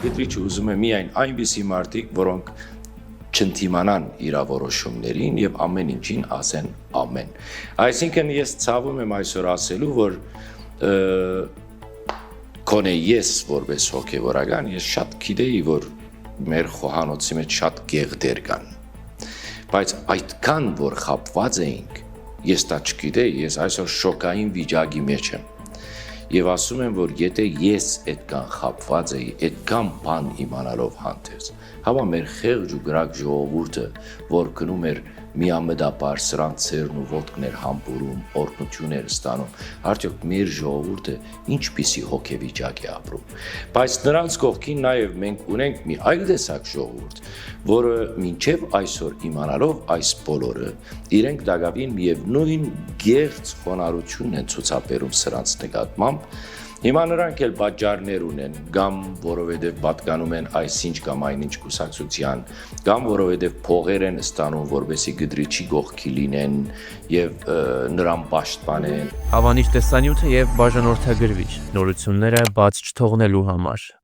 Գիտրիչը ուզում է միայն այնպիսի մարդիկ, որոնք չընդդիմանան իր որոշումներին եւ ամեն ինչին ասեն ամեն։ Այսինքն ես ցավում եմ այսօր ասելու, որ կոնե ես որպես հոգեվորական ես շատ գիտեի, որ մեր խոհանոցի մեջ շատ գեղդեր կան։ Բայց այդքան որ խապված էինք, ես դա չգիտեի, ես այսօր շոկային վիճակի մեջ եմ։ Եվ ասում եմ, որ եթե ես այդքան խապված էի, այդքան բան իմանալով հանդերձ, հավա մեր խեղճ ու գրակ ժողովուրդը, որ գնում էր միամտաբար սրանց ծերն ու ոտքներ համբուրում, օրհնություն էր ստանում, արդյոք մեր ժողովուրդը ինչպիսի հոգեվիճակ է ապրում։ Բայց նրանց կողքին նաև մենք ունենք մի այլ տեսակ ժողովուրդ, որը մինչև այսօր իմանալով այս բոլորը, իրենք դակավին միևնույն գեղձ խոնարհությունն են ցուցաբերում սրանց նկատմամբ։ Հիմա նրանք էլ պատճառներ ունեն, կամ որովհետև պատկանում են այսինչ կամ այնինչ կուսակցության, կամ որովհետև փողեր են ստանում, որպեսզի Գդրիչի կողքի լինեն եւ նրան պաշտպանեն։ Հավանիչ տեսանյութը եւ բաժանորդագրվիչ նորությունները բաց չթողնելու համար։